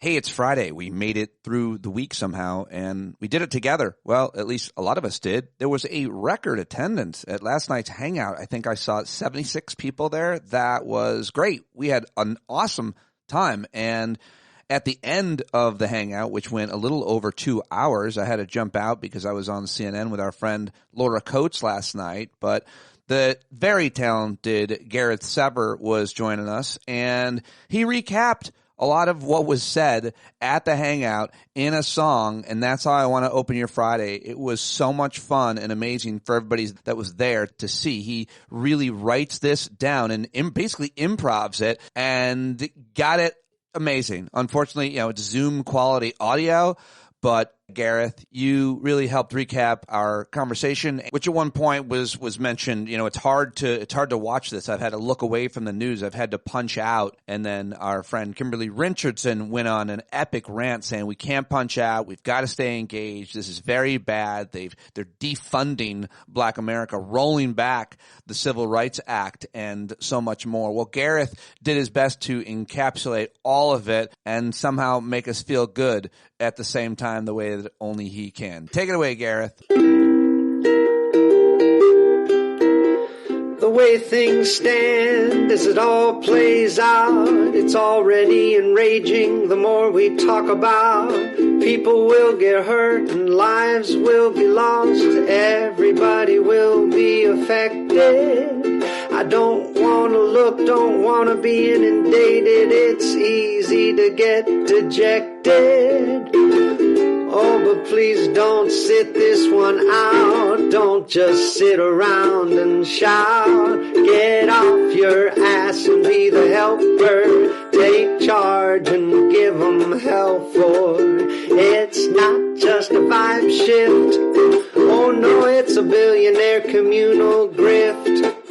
Hey, it's Friday. We made it through the week somehow, and we did it together. Well, at least a lot of us did. There was a record attendance at last night's hangout. I think I saw 76 people there. That was great. We had an awesome time, and at the end of the hangout, which went a little over 2 hours, I had to jump out because I was on CNN with our friend Laura Coates last night, but the very talented Gareth Sever was joining us, and he recapped a lot of what was said at the hangout in a song, and that's how I want to open your Friday. It was so much fun and amazing for everybody that was there to see. He really writes this down and basically improvs it and got it amazing. Unfortunately, it's Zoom quality audio, but Gareth, you really helped recap our conversation, which at one point was mentioned. It's hard to watch this. I've had to look away from the news. I've had to punch out. And then our friend Kimberly Richardson went on an epic rant saying we can't punch out. We've got to stay engaged. This is very bad. They're defunding Black America, rolling back the Civil Rights Act, and so much more. Well, Gareth did his best to encapsulate all of it and somehow make us feel good at the same time, the way that only he can. Take it away, Gareth. The way things stand as it all plays out, it's already enraging. The more we talk about, people will get hurt and lives will be lost. Everybody will be affected. I don't want to look, don't want to be inundated. It's easy to get dejected. Oh, but please don't sit this one out. Don't just sit around and shout. Get off your ass and be the helper. Take charge and give them hell for. It's not just a vibe shift. Oh no, it's a billionaire communal grift.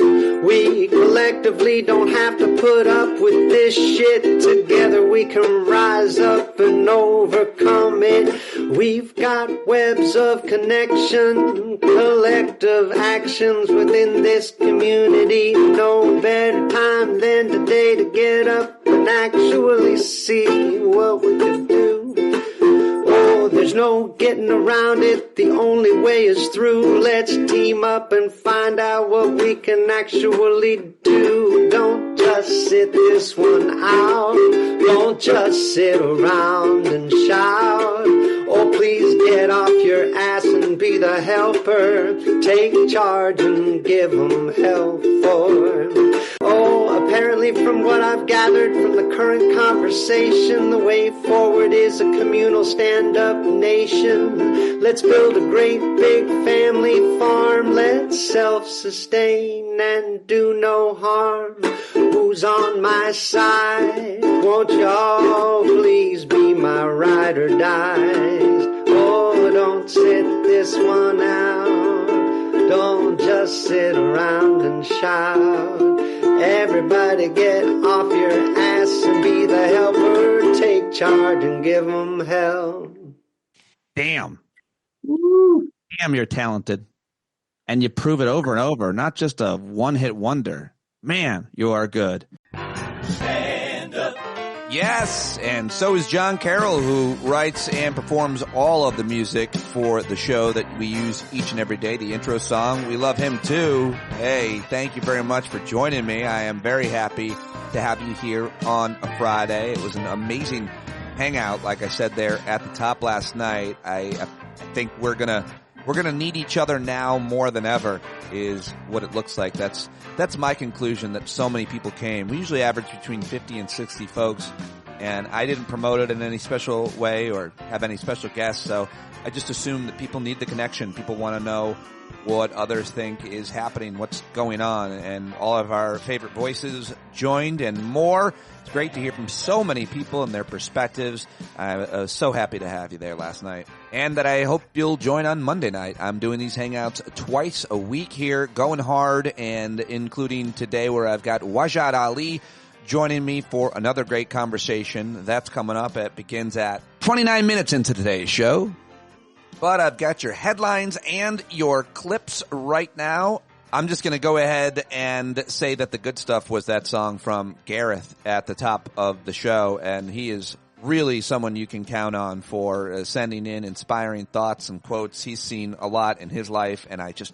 We collectively don't have to put up with this shit. Together we can rise up and overcome it. We've got webs of connection, collective actions within this community. No better time than today to get up and actually see what we can do. Oh, there's no getting around it. The only way is through. Let's team up and find out what we can actually do. Don't just sit this one out. Don't just sit around and shout. Oh, please get off your ass and be the helper. Take charge and give them hell for. Oh, apparently from what I've gathered from the current conversation, the way forward is a communal stand-up nation. Let's build a great big family farm. Let's self-sustain and do no harm. Who's on my side? Won't y'all please be my ride or dies? Oh, don't sit this one out. Don't just sit around and shout. Everybody get off your ass and be the helper. Take charge and give them hell. Damn. Woo. Damn, you're talented. And you prove it over and over. Not just a one-hit wonder. Man, you are good. Stand up. Yes, and so is John Carroll, who writes and performs all of the music for the show that we use each and every day, the intro song. We love him too. Hey, thank you very much for joining me. I am very happy to have you here on a Friday. It was an amazing hangout, like I said there at the top last night. I think we're gonna need each other now more than ever, is what it looks like. That's my conclusion, that so many people came. We usually average between 50 and 60 folks, and I didn't promote it in any special way or have any special guests, so I just assume that people need the connection. People want to know what others think is happening, what's going on, and all of our favorite voices joined and more. It's great to hear from so many people and their perspectives. I was so happy to have you there last night. And that I hope you'll join on Monday night. I'm doing these hangouts twice a week here, going hard, and including today where I've got Wajahat Ali joining me for another great conversation. That's coming up. It begins at 29 minutes into today's show. But I've got your headlines and your clips right now. I'm just going to go ahead and say that the good stuff was that song from Gareth at the top of the show, and he is really someone you can count on for sending in inspiring thoughts and quotes. He's seen a lot in his life, and I just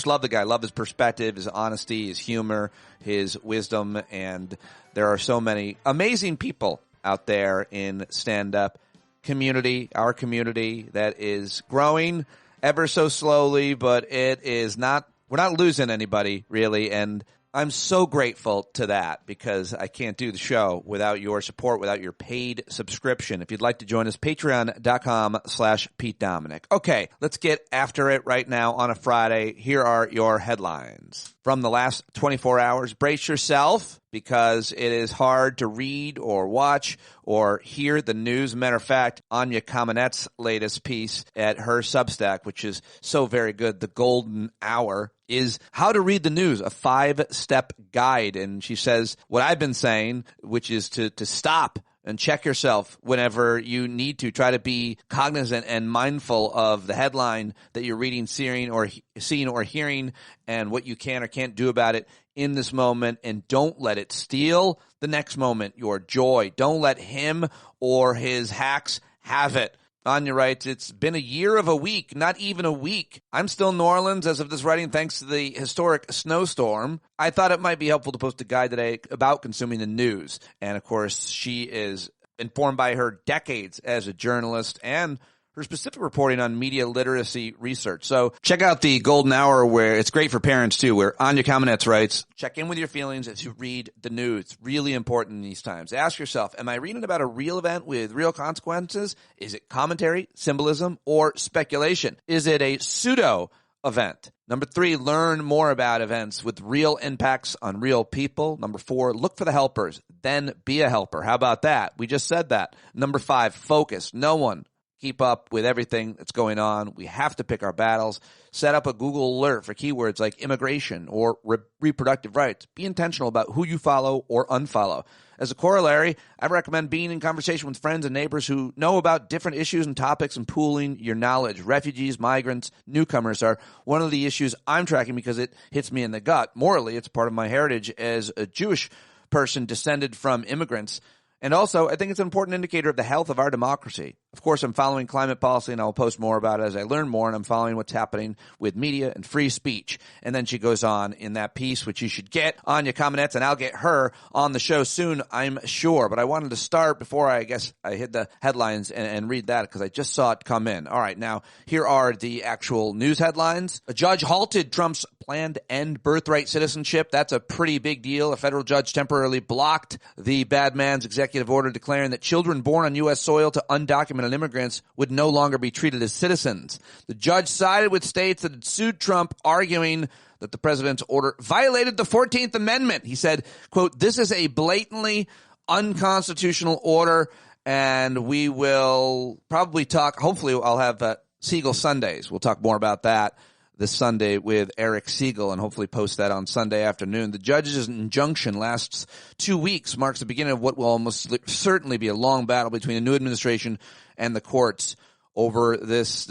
love the guy. Love his perspective, his honesty, his humor, his wisdom, and there are so many amazing people out there in stand-up community, our community that is growing ever so slowly, but it is not, we're not losing anybody really, and I'm so grateful to that because I can't do the show without your support, without your paid subscription. If you'd like to join us, patreon.com/Pete Dominic. Okay, let's get after it right now on a Friday. Here are your headlines from the last 24 hours. Brace yourself because it is hard to read or watch or hear the news. Matter of fact, Anya Kamenet's latest piece at her Substack, which is so very good, The Golden Hour, is how to read the news, a 5-step guide. And she says what I've been saying, which is to stop and check yourself whenever you need to. Try to be cognizant and mindful of the headline that you're reading, seeing, or hearing, and what you can or can't do about it in this moment. And don't let it steal the next moment, your joy. Don't let him or his hacks have it. Anya writes, it's been a year of a week, not even a week. I'm still in New Orleans as of this writing thanks to the historic snowstorm. I thought it might be helpful to post a guide today about consuming the news. And, of course, she is informed by her decades as a journalist and her specific reporting on media literacy research. So check out the Golden Hour, where it's great for parents too, where Anya Kamenetz writes, check in with your feelings as you read the news. It's really important in these times. Ask yourself, am I reading about a real event with real consequences? Is it commentary, symbolism, or speculation? Is it a pseudo event? Number 3, learn more about events with real impacts on real people. Number 4, look for the helpers, then be a helper. How about that? We just said that. Number 5, focus. No one keep up with everything that's going on. We have to pick our battles. Set up a Google alert for keywords like immigration or reproductive rights. Be intentional about who you follow or unfollow. As a corollary, I recommend being in conversation with friends and neighbors who know about different issues and topics and pooling your knowledge. Refugees, migrants, newcomers are one of the issues I'm tracking because it hits me in the gut. Morally, it's part of my heritage as a Jewish person descended from immigrants. And also, I think it's an important indicator of the health of our democracy. Of course, I'm following climate policy, and I'll post more about it as I learn more, and I'm following what's happening with media and free speech. And then she goes on in that piece, which you should get, Anya Kamenetz, and I'll get her on the show soon, I'm sure. But I wanted to start before I hit the headlines and read that because I just saw it come in. All right, now, here are the actual news headlines. A judge halted Trump's plan to end birthright citizenship. That's a pretty big deal. A federal judge temporarily blocked the bad man's executive order declaring that children born on U.S. soil to undocumented immigrants would no longer be treated as citizens. The judge sided with states that had sued Trump, arguing that the president's order violated the 14th Amendment. He said, quote, this is a blatantly unconstitutional order, and we will probably talk, hopefully I'll have Siegel Sundays. We'll talk more about that this Sunday with Eric Siegel and hopefully post that on Sunday afternoon. The judge's injunction lasts 2 weeks, marks the beginning of what will almost certainly be a long battle between the new administration and the courts over this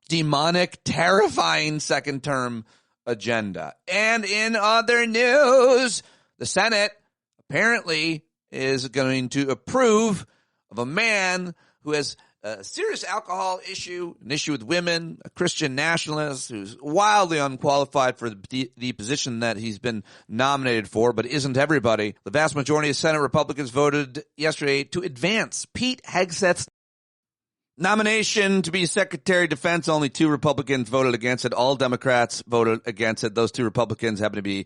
demonic, terrifying second-term agenda. And in other news, the Senate apparently is going to approve of a man who has a serious alcohol issue, an issue with women, a Christian nationalist who's wildly unqualified for the position that he's been nominated for, but isn't everybody. The vast majority of Senate Republicans voted yesterday to advance Pete Hegseth's nomination to be Secretary of Defense. Only 2 Republicans voted against it. All Democrats voted against it. Those 2 Republicans happen to be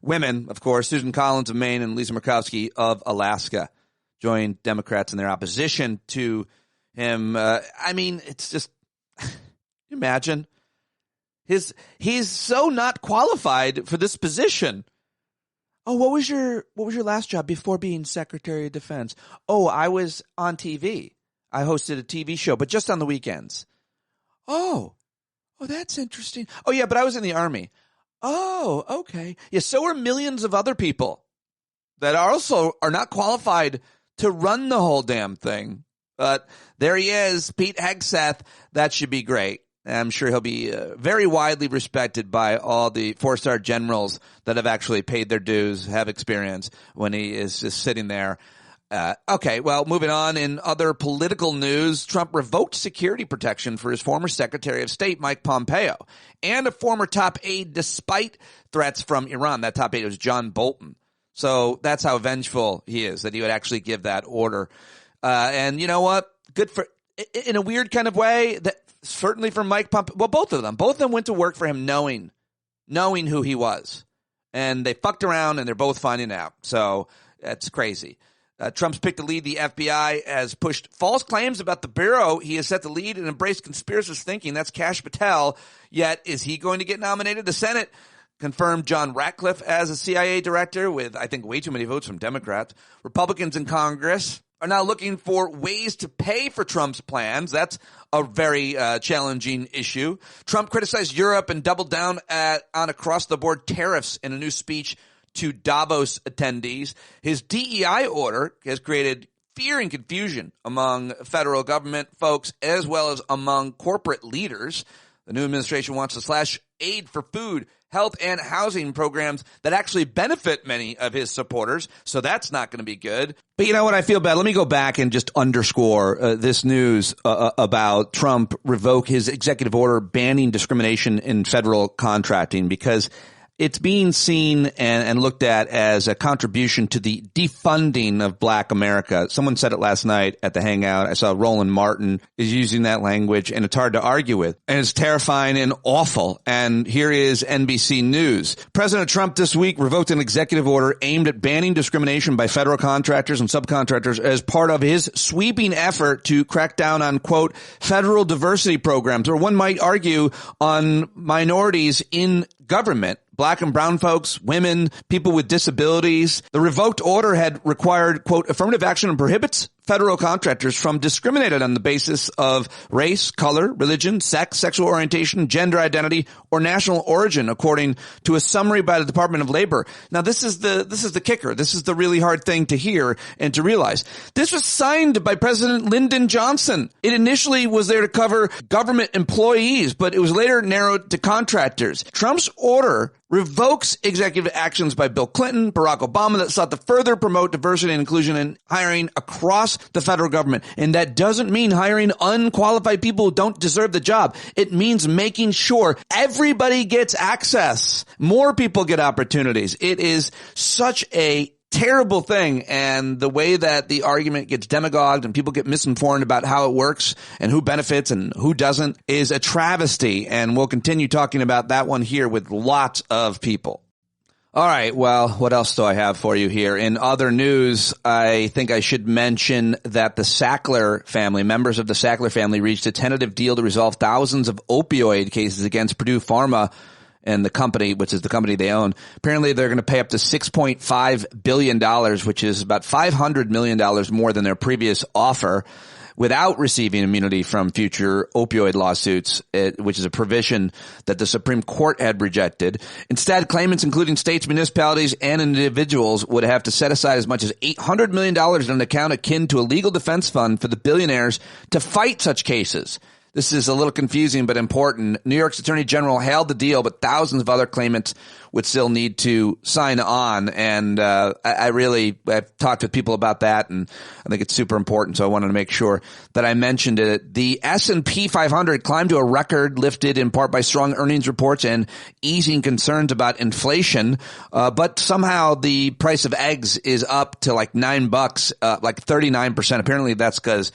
women, of course. Susan Collins of Maine and Lisa Murkowski of Alaska joined Democrats in their opposition to him. I mean, it's just, imagine he's so not qualified for this position. Oh, what was your last job before being Secretary of Defense? Oh, I was on TV. I hosted a TV show, but just on the weekends. Oh, that's interesting. Oh yeah, but I was in the Army. Oh, okay. Yeah, so are millions of other people that also are not qualified to run the whole damn thing. But there he is, Pete Hegseth. That should be great. I'm sure he'll be very widely respected by all the 4-star generals that have actually paid their dues, have experience when he is just sitting there. Okay, well, moving on. In other political news, Trump revoked security protection for his former Secretary of State, Mike Pompeo, and a former top aide despite threats from Iran. That top aide was John Bolton. So that's how vengeful he is, that he would actually give that order. And you know what? Good for, in a weird kind of way, that certainly for Mike Pompeo. Well, both of them went to work for him knowing who he was. And they fucked around, and they're both finding out. So that's crazy. Trump's pick to lead the FBI has pushed false claims about the bureau he is set to lead and embraced conspiracist thinking. That's Kash Patel. Yet, is he going to get nominated? The Senate confirmed John Ratcliffe as a CIA director with, I think, way too many votes from Democrats. Republicans in Congress are now looking for ways to pay for Trump's plans. That's a very challenging issue. Trump criticized Europe and doubled down on across-the-board tariffs in a new speech to Davos attendees. His DEI order has created fear and confusion among federal government folks as well as among corporate leaders. The new administration wants to slash aid for food, health, and housing programs that actually benefit many of his supporters. So that's not going to be good. But you know what? I feel bad. Let me go back and just underscore this news about Trump revoke his executive order banning discrimination in federal contracting, because it's being seen and looked at as a contribution to the defunding of Black America. Someone said it last night at the Hangout. I saw Roland Martin is using that language, and it's hard to argue with. And it's terrifying and awful. And here is NBC News. President Trump this week revoked an executive order aimed at banning discrimination by federal contractors and subcontractors as part of his sweeping effort to crack down on, quote, federal diversity programs, or one might argue on minorities in government. Black and brown folks, women, people with disabilities. The revoked order had required, quote, affirmative action and prohibits federal contractors from discriminating on the basis of race, color, religion, sex, sexual orientation, gender identity, or national origin, according to a summary by the Department of Labor. Now, this is the kicker. This is the really hard thing to hear and to realize. This was signed by President Lyndon Johnson. It initially was there to cover government employees, but it was later narrowed to contractors. Trump's order revokes executive actions by Bill Clinton, Barack Obama that sought to further promote diversity and inclusion in hiring across the federal government. And that doesn't mean hiring unqualified people who don't deserve the job. It means making sure everybody gets access. More people get opportunities. It is such a terrible thing, and the way that the argument gets demagogued and people get misinformed about how it works and who benefits and who doesn't is a travesty, and we'll continue talking about that one here with lots of people. All right, well, what else do I have for you here? In other news, I think I should mention that the Sackler family, members of the Sackler family, reached a tentative deal to resolve thousands of opioid cases against Purdue Pharma and the company, which is the company they own. Apparently, they're going to pay up to $6.5 billion, which is about $500 million more than their previous offer, without receiving immunity from future opioid lawsuits, which is a provision that the Supreme Court had rejected. Instead, claimants, including states, municipalities, and individuals, would have to set aside as much as $800 million in an account akin to a legal defense fund for the billionaires to fight such cases. This is a little confusing but important. New York's Attorney General hailed the deal, but thousands of other claimants would still need to sign on. And I've talked with people about that, and I think it's super important, so I wanted to make sure that I mentioned it. The S&P 500 climbed to a record, lifted in part by strong earnings reports and easing concerns about inflation. But somehow the price of eggs is up to like $9, like 39%. Apparently that's because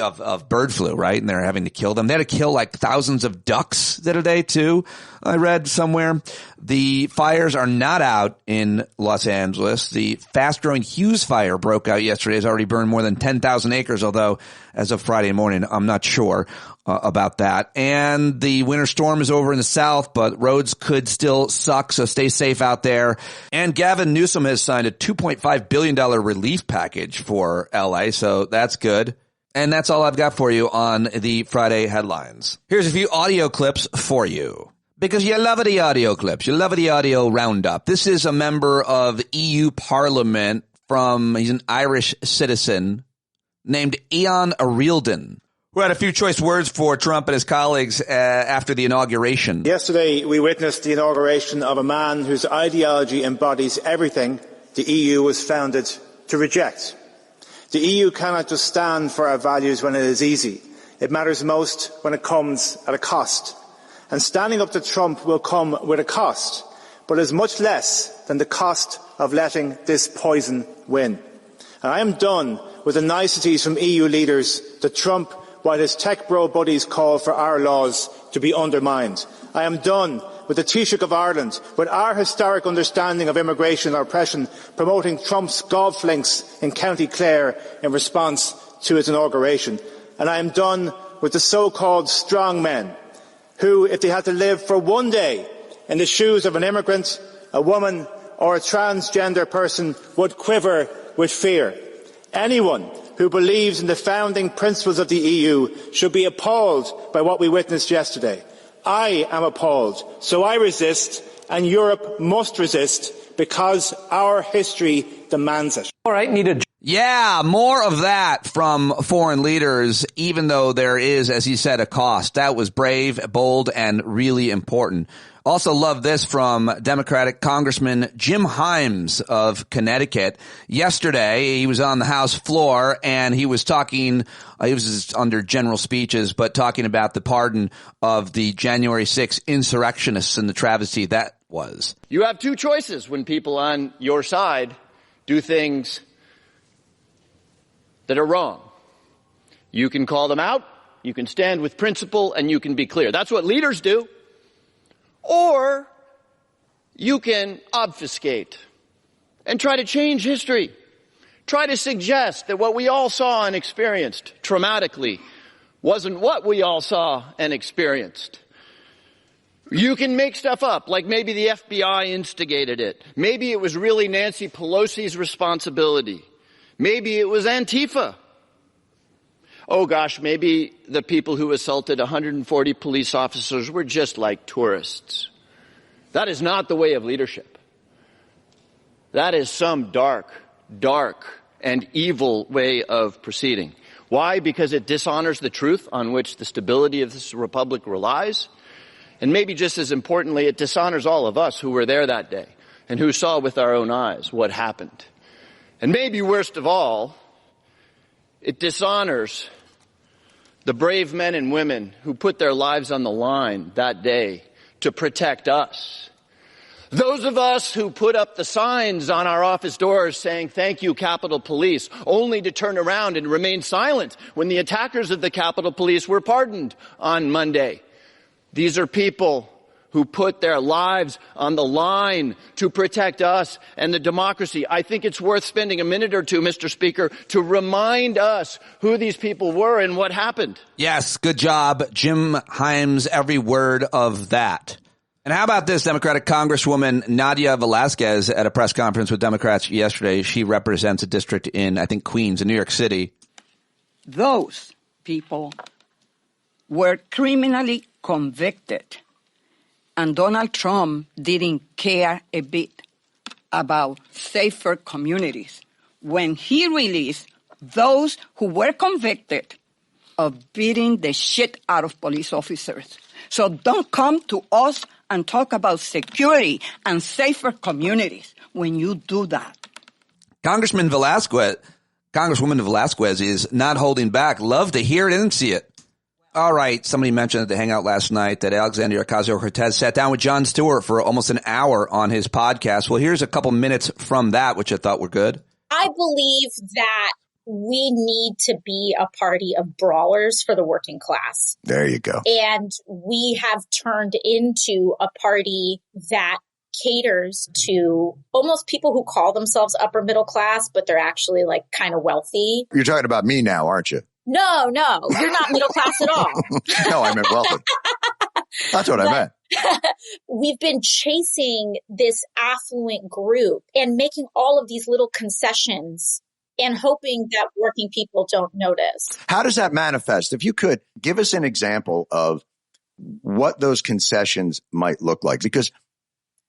of bird flu, right? And they're having to kill them. They had to kill like thousands of ducks the other day too, I read somewhere. The fires are not out in Los Angeles. The fast-growing Hughes fire broke out yesterday. It's already burned more than 10,000 acres, although as of Friday morning, I'm not sure about that. And the winter storm is over in the south, but roads could still suck, so stay safe out there. And Gavin Newsom has signed a $2.5 billion relief package for LA, so that's good. And that's all I've got for you on the Friday headlines. Here's a few audio clips for you, because you love the audio clips. You love the audio roundup. This is a member of EU Parliament he's an Irish citizen named Ian Arielden, who had a few choice words for Trump and his colleagues after the inauguration. Yesterday, we witnessed the inauguration of a man whose ideology embodies everything the EU was founded to reject. The EU cannot just stand for our values when it is easy. It matters most when it comes at a cost. And standing up to Trump will come with a cost, but is much less than the cost of letting this poison win. And I am done with the niceties from EU leaders that Trump, while his tech bro buddies call for our laws to be undermined. I am done with the Taoiseach of Ireland, with our historic understanding of immigration and oppression, promoting Trump's golf links in County Clare in response to his inauguration. And I am done with the so-called strong men who, if they had to live for one day in the shoes of an immigrant, a woman or a transgender person, would quiver with fear. Anyone who believes in the founding principles of the EU should be appalled by what we witnessed yesterday. I am appalled, so I resist, and Europe must resist because our history demands it. All right, need a... Yeah, more of that from foreign leaders, even though there is, as he said, a cost. That was brave, bold, and really important. Also love this from Democratic Congressman Jim Himes of Connecticut. Yesterday, he was on the House floor and he was talking, he was under general speeches, but talking about the pardon of the January 6th insurrectionists and the travesty that was. You have two choices when people on your side do things that are wrong. You can call them out, you can stand with principle, and you can be clear. That's what leaders do. Or you can obfuscate and try to change history. Try to suggest that what we all saw and experienced traumatically wasn't what we all saw and experienced. You can make stuff up, like maybe the FBI instigated it. Maybe it was really Nancy Pelosi's responsibility. Maybe it was Antifa. Oh gosh, maybe the people who assaulted 140 police officers were just like tourists. That is not the way of leadership. That is some dark, dark, and evil way of proceeding. Why? Because it dishonors the truth on which the stability of this republic relies. And maybe just as importantly, it dishonors all of us who were there that day and who saw with our own eyes what happened. And maybe worst of all, it dishonors the brave men and women who put their lives on the line that day to protect us. Those of us who put up the signs on our office doors saying, "Thank you, Capitol Police," only to turn around and remain silent when the attackers of the Capitol Police were pardoned on Monday. These are people who put their lives on the line to protect us and the democracy. I think it's worth spending a minute or two, Mr. Speaker, to remind us who these people were and what happened. Yes, good job, Jim Himes, every word of that. And how about this? Democratic Congresswoman Nadia Velasquez at a press conference with Democrats yesterday. She represents a district in, I think, Queens, in New York City. Those people were criminally convicted. And Donald Trump didn't care a bit about safer communities when he released those who were convicted of beating the shit out of police officers. So don't come to us and talk about security and safer communities when you do that. Congresswoman Velasquez is not holding back. Love to hear it and see it. All right. Somebody mentioned at the Hangout last night that Alexandria Ocasio-Cortez sat down with Jon Stewart for almost an hour on his podcast. Well, here's a couple minutes from that, which I thought were good. I believe that we need to be a party of brawlers for the working class. There you go. And we have turned into a party that caters to almost people who call themselves upper middle class, but they're actually like kind of wealthy. You're talking about me now, aren't you? No, you're not middle class at all. No, I meant wealthy. That's what I meant. We've been chasing this affluent group and making all of these little concessions and hoping that working people don't notice. How does that manifest? If you could give us an example of what those concessions might look like. Because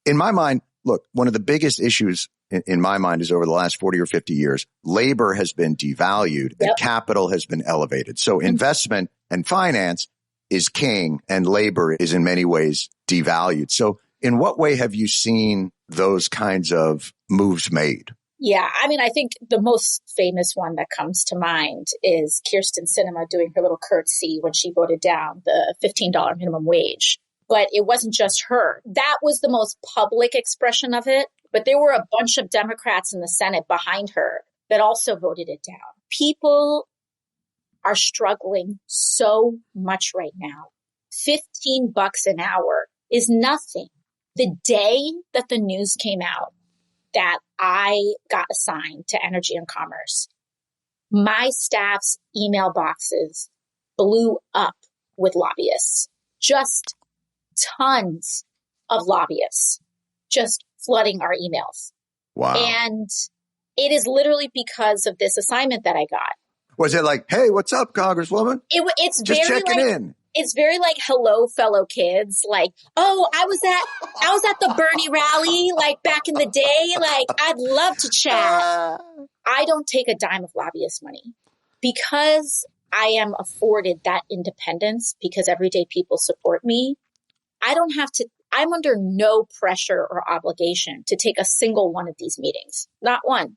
in my mind, look, one of the biggest issues in my mind is over the last 40 or 50 years, labor has been devalued and capital has been elevated. So investment and finance is king and labor is in many ways devalued. So in what way have you seen those kinds of moves made? Yeah, I mean, I think the most famous one that comes to mind is Kyrsten Sinema doing her little curtsy when she voted down the $15 minimum wage. But it wasn't just her. That was the most public expression of it. But there were a bunch of Democrats in the Senate behind her that also voted it down. People are struggling so much right now. $15 an hour is nothing. The day that the news came out that I got assigned to Energy and Commerce, my staff's email boxes blew up with lobbyists. Just tons of lobbyists just flooding our emails. Wow. And it is literally because of this assignment that I got. Was it like, hey, what's up, Congresswoman? It's just very checking like, in. It's very like, hello, fellow kids. Like, oh, I was at the Bernie rally, like back in the day. Like, I'd love to chat. I don't take a dime of lobbyist money because I am afforded that independence because everyday people support me. I don't have to, I'm under no pressure or obligation to take a single one of these meetings. Not one.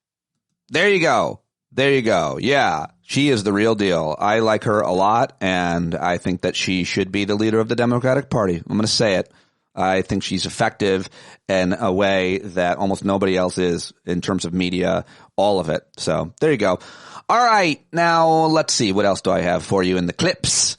There you go. There you go. Yeah, she is the real deal. I like her a lot, and I think that she should be the leader of the Democratic Party. I'm going to say it. I think she's effective in a way that almost nobody else is in terms of media, all of it. So there you go. All right. Now, let's see. What else do I have for you in the clips?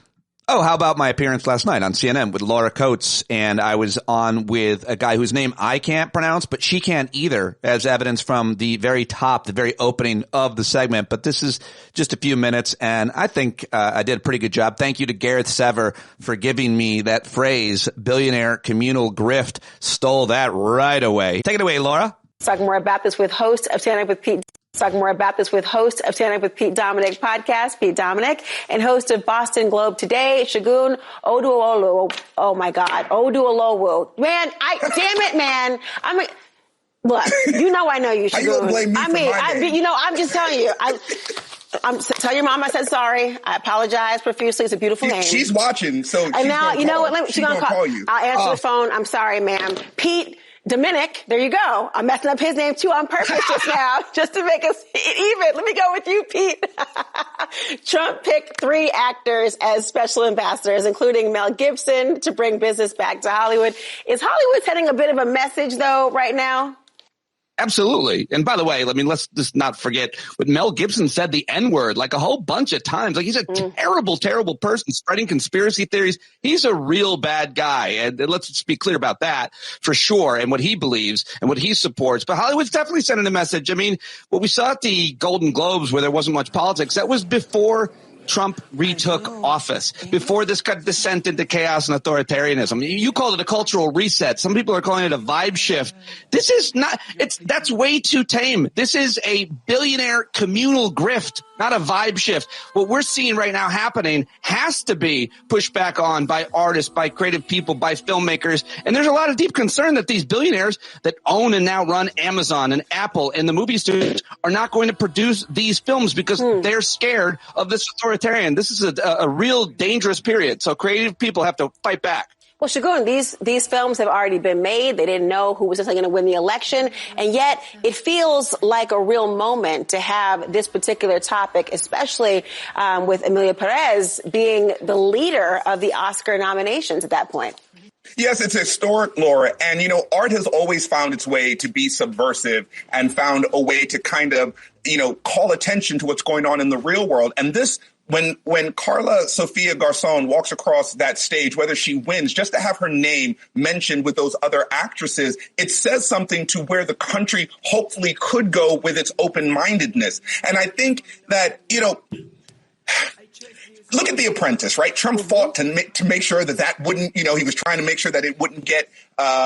Oh, how about my appearance last night on CNN with Laura Coates? And I was on with a guy whose name I can't pronounce, but she can't either, as evidence from the very top, the very opening of the segment. But this is just a few minutes, and I think I did a pretty good job. Thank you to Gareth Sever for giving me that phrase, billionaire communal grift. Stole that right away. Take it away, Laura. Talking more about this with host of Standing Up with Pete. Talking more about this with host of Standing Up with Pete Dominic podcast, Pete Dominic, and host of Boston Globe Today, Segun Oduolowo. Oh my God, Oduolowo. Man, damn it, man. Look, you know I know you, Segun. How you gonna blame me for my name? I'm just telling you. Tell your mom I said sorry. I apologize profusely. It's a beautiful name. She's watching, so and now you know what? She's gonna call you. I'll answer the phone. I'm sorry, ma'am. Pete Dominic, there you go. I'm messing up his name too on purpose just now, just to make us even. Let me go with you, Pete. Trump picked 3 actors as special ambassadors, including Mel Gibson, to bring business back to Hollywood. Is Hollywood sending a bit of a message, though, right now? Absolutely. And by the way, I mean, let's just not forget what Mel Gibson said, the N-word, like a whole bunch of times. Like, he's a terrible, terrible person spreading conspiracy theories. He's a real bad guy. And let's just be clear about that for sure, and what he believes and what he supports. But Hollywood's definitely sending a message. I mean, what we saw at the Golden Globes, where there wasn't much politics, that was before Trump retook office, before this got descent into chaos and authoritarianism. You called it a cultural reset. Some people are calling it a vibe shift. This is not, that's way too tame. This is a billionaire communal grift, not a vibe shift. What we're seeing right now happening has to be pushed back on by artists, by creative people, by filmmakers. And there's a lot of deep concern that these billionaires that own and now run Amazon and Apple and the movie studios are not going to produce these films because they're scared of this authoritarian. This is a real dangerous period. So creative people have to fight back. Well, Segun, these films have already been made. They didn't know who was necessarily going to win the election. And yet it feels like a real moment to have this particular topic, especially with Emilia Perez being the leader of the Oscar nominations at that point. Yes, it's historic, Laura. And, art has always found its way to be subversive and found a way to kind of, call attention to what's going on in the real world. And this, when Carla Sofia Garcon walks across that stage, whether she wins, just to have her name mentioned with those other actresses, it says something to where the country hopefully could go with its open-mindedness. And I think that, look at The Apprentice, right? Trump fought to make sure that wouldn't, he was trying to make sure that it wouldn't get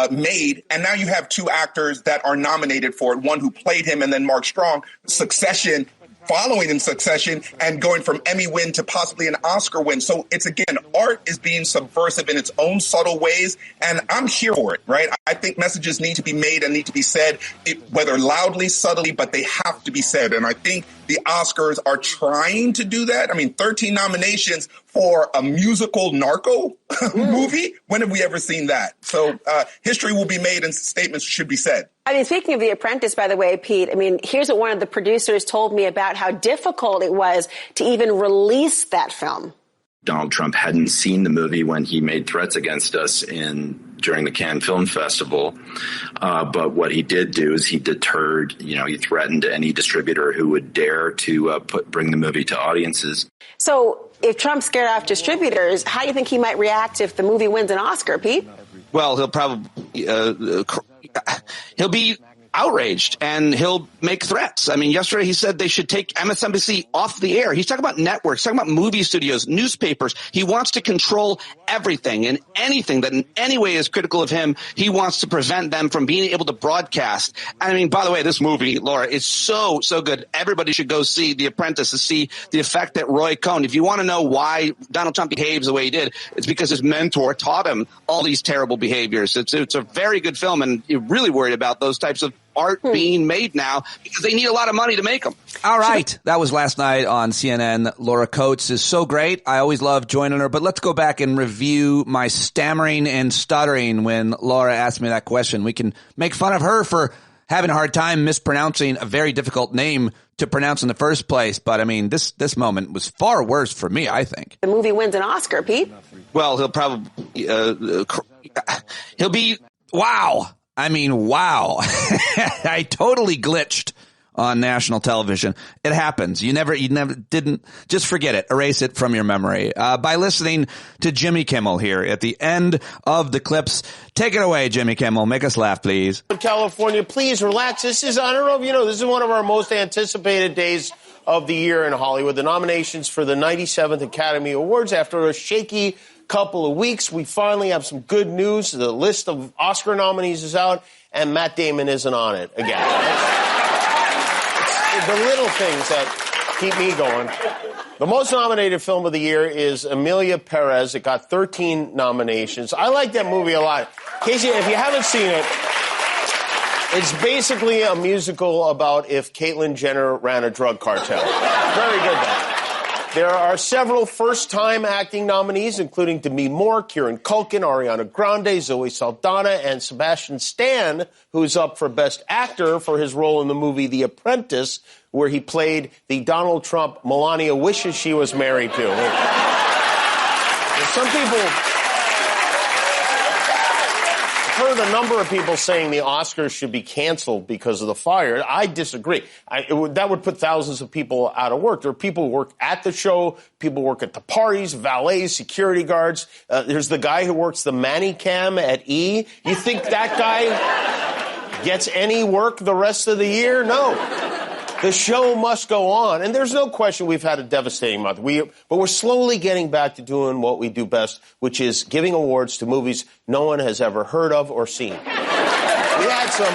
made. And now you have 2 actors that are nominated for it, one who played him and then Mark Strong, Succession, following in succession and going from Emmy win to possibly an Oscar win. So it's, again, art is being subversive in its own subtle ways, and I'm here for it, right? I think messages need to be made and need to be said, whether loudly, subtly, but they have to be said. And I think the Oscars are trying to do that. I mean, 13 nominations for a musical narco movie. When have we ever seen that? So history will be made and statements should be said. I mean, speaking of The Apprentice, by the way, Pete, I mean, here's what one of the producers told me about how difficult it was to even release that film. Donald Trump hadn't seen the movie when he made threats against us during the Cannes Film Festival. But what he did do is he deterred, he threatened any distributor who would dare to bring the movie to audiences. So if Trump scared off distributors, how do you think he might react if the movie wins an Oscar, Pete? Well, he'll probably he'll be outraged and he'll make threats. I mean, yesterday he said they should take MSNBC off the air. He's talking about networks, talking about movie studios, newspapers. He wants to control everything, and anything that in any way is critical of him, he wants to prevent them from being able to broadcast. I mean, by the way, this movie, Laura, is so good. Everybody should go see The Apprentice to see the effect that Roy Cohn. If you want to know why Donald Trump behaves the way he did, it's because his mentor taught him all these terrible behaviors. It's a very good film, and you're really worried about those types of art being made now because they need a lot of money to make them. All right. That was last night on CNN. Laura Coates is so great. I always love joining her, but let's go back and review my stammering and stuttering when Laura asked me that question. We can make fun of her for having a hard time mispronouncing a very difficult name to pronounce in the first place. But I mean, this moment was far worse for me, I think. The movie wins an Oscar, Pete. Well, he'll probably, he'll be, wow. I mean, wow. I totally glitched on national television. It happens. You never didn't, just forget it. Erase it from your memory. By listening to Jimmy Kimmel here at the end of the clips. Take it away, Jimmy Kimmel. Make us laugh, please. California, please relax. This is, I don't know if you know, this is one of our most anticipated days of the year in Hollywood. The nominations for the 97th Academy Awards. After a shaky couple of weeks, we finally have some good news. The list of Oscar nominees is out, and Matt Damon isn't on it again. It's the little things that keep me going. The most nominated film of the year is Emilia Perez. It got 13 nominations. I like that movie a lot. Casey, if you haven't seen it, it's basically a musical about if Caitlyn Jenner ran a drug cartel. Very good, though. There are several first-time acting nominees, including Demi Moore, Kieran Culkin, Ariana Grande, Zoe Saldana, and Sebastian Stan, who's up for Best Actor for his role in the movie The Apprentice, where he played the Donald Trump Melania wishes she was married to. Some people... I've heard a number of people saying the Oscars should be canceled because of the fire. I disagree. That would put thousands of people out of work. There are people who work at the show, people who work at the parties, valets, security guards. There's the guy who works the Manicam at E! You think that guy gets any work the rest of the year? No. The show must go on. And there's no question we've had a devastating month. But we're slowly getting back to doing what we do best, which is giving awards to movies no one has ever heard of or seen. We had some...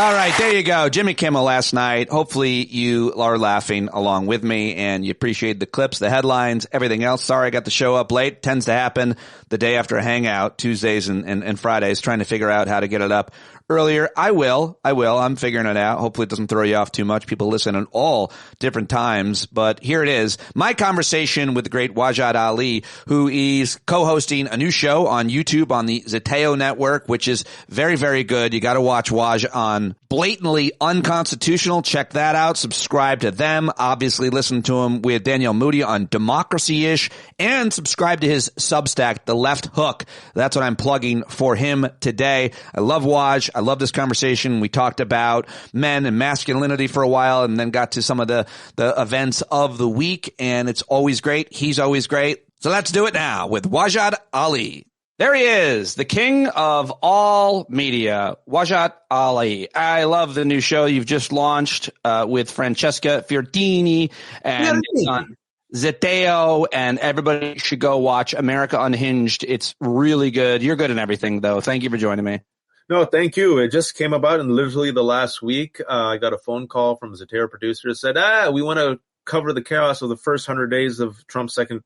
All right, there you go. Jimmy Kimmel last night. Hopefully you are laughing along with me and you appreciate the clips, the headlines, everything else. Sorry I got the show up late. Tends to happen the day after a hangout, Tuesdays and Fridays, trying to figure out how to get it up earlier. I will. I'm figuring it out. Hopefully it doesn't throw you off too much. People listen at all different times. But here it is. My conversation with the great Wajahat Ali, who is co-hosting a new show on YouTube on the Zeteo network, which is very, very good. You got to watch Waj on Blatantly Unconstitutional. Check that out. Subscribe to them. Obviously listen to him with Danielle Moody on Democracy-ish, and subscribe to his Substack, The Left Hook. That's what I'm plugging for him today. I love Waj. I love this conversation. We talked about men and masculinity for a while and then got to some of the events of the week, and it's always great. He's always great. So let's do it now with Wajahat Ali. There he is, the king of all media, Wajahat Ali. I love the new show you've just launched with Francesca Fiorentini and on Zeteo, and everybody should go watch America Unhinged. It's really good. You're good in everything, though. Thank you for joining me. No, thank you. It just came about in literally the last week. I got a phone call from a Zeteo producer that said, we want to cover the chaos of the first 100 days of Trump's second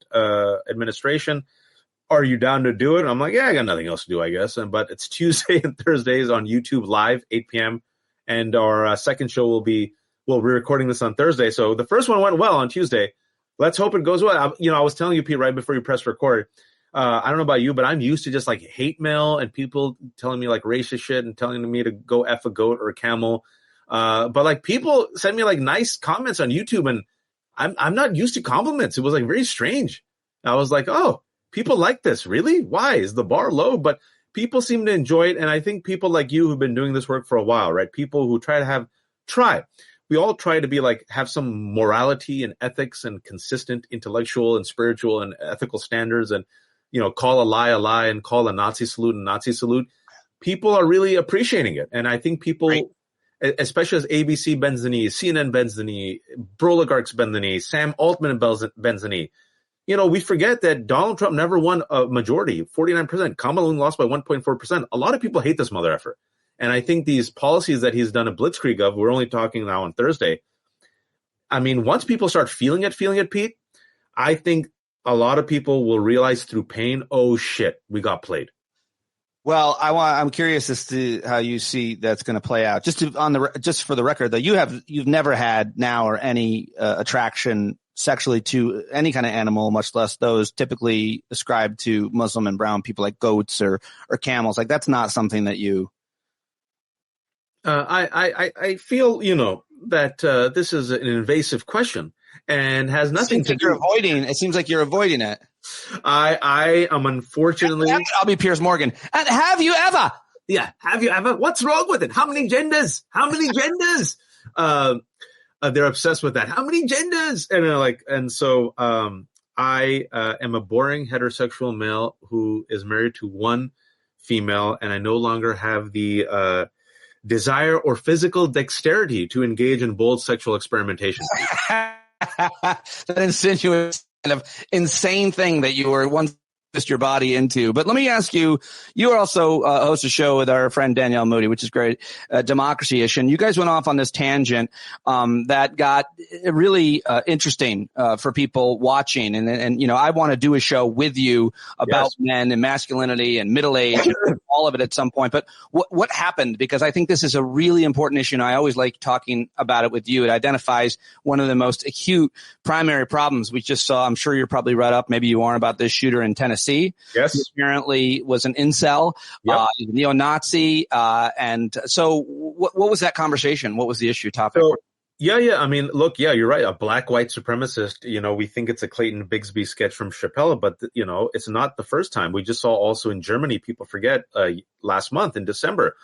administration. Are you down to do it? And I'm like, yeah, I got nothing else to do, I guess. But it's Tuesday and Thursdays on YouTube Live, 8 p.m. And our second show we're recording this on Thursday. So the first one went well on Tuesday. Let's hope it goes well. I was telling you, Pete, right before you press record, I don't know about you, but I'm used to just like hate mail and people telling me like racist shit and telling me to go F a goat or a camel. But like people send me like nice comments on YouTube, and I'm not used to compliments. It was like very strange. I was like, oh, people like this. Really? Why? Is the bar low? But people seem to enjoy it. And I think people like you who've been doing this work for a while, right? People who we all try to be like, have some morality and ethics and consistent intellectual and spiritual and ethical standards, and, you know, call a lie and call a Nazi salute a Nazi salute. People are really appreciating it. And I think people, right, especially as ABC bends the knee, CNN bends the knee, Broligarchs bend the knee, Sam Altman bends the knee. You know, we forget that Donald Trump never won a majority, 49%. Kamala lost by 1.4%. A lot of people hate this mother effer. And I think these policies that he's done a blitzkrieg of, we're only talking now on Thursday. I mean, once people start feeling it, Pete, I think a lot of people will realize through pain, oh shit, we got played. Well, I'm curious as to how you see that's going to play out. Just for the record, though, you've never had now or any attraction sexually to any kind of animal, much less those typically ascribed to Muslim and brown people like goats or camels. Like that's not something that you. I feel, you know, that this is an invasive question and has nothing to do. It seems like you're avoiding it. I am unfortunately. I'll be Piers Morgan. And have you ever? Yeah. Have you ever? What's wrong with it? How many genders? They're obsessed with that. How many genders? And so I am a boring heterosexual male who is married to one female, and I no longer have the desire or physical dexterity to engage in bold sexual experimentation. That insinuates kind of insane thing that you were once your body into. But let me ask you, you also host a show with our friend Danielle Moody, which is great, Democracy-ish, and you guys went off on this tangent that got really interesting for people watching. And you know, I want to do a show with you about men and masculinity and middle age and all of it at some point. But what happened? Because I think this is a really important issue, and I always like talking about it with you. It identifies one of the most acute primary problems we just saw. I'm sure you're probably read up, maybe you aren't, about this shooter in Tennessee. Yes. He apparently was an incel, neo-Nazi. And so what was that conversation? What was the issue topic? So, yeah. I mean, look, you're right. A black white supremacist, you know, we think it's a Clayton Bigsby sketch from Chappelle, but, you know, it's not the first time. We just saw also in Germany, people forget, last month in December,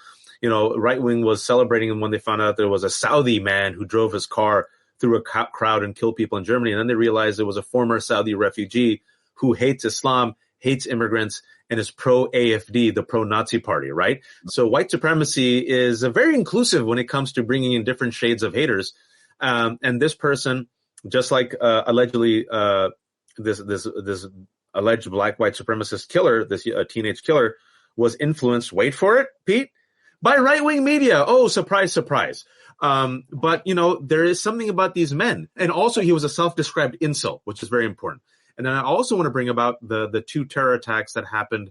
you know, right wing was celebrating when they found out there was a Saudi man who drove his car through a crowd and killed people in Germany. And then they realized it was a former Saudi refugee who hates Islam, hates immigrants, and is pro-AFD, the pro-Nazi party, right? So white supremacy is very inclusive when it comes to bringing in different shades of haters. And this person, just like allegedly this alleged black white supremacist killer, this teenage killer, was influenced, wait for it, Pete, by right-wing media. Oh, surprise, surprise. But, you know, there is something about these men. And also he was a self-described incel, which is very important. And then I also want to bring about the two terror attacks that happened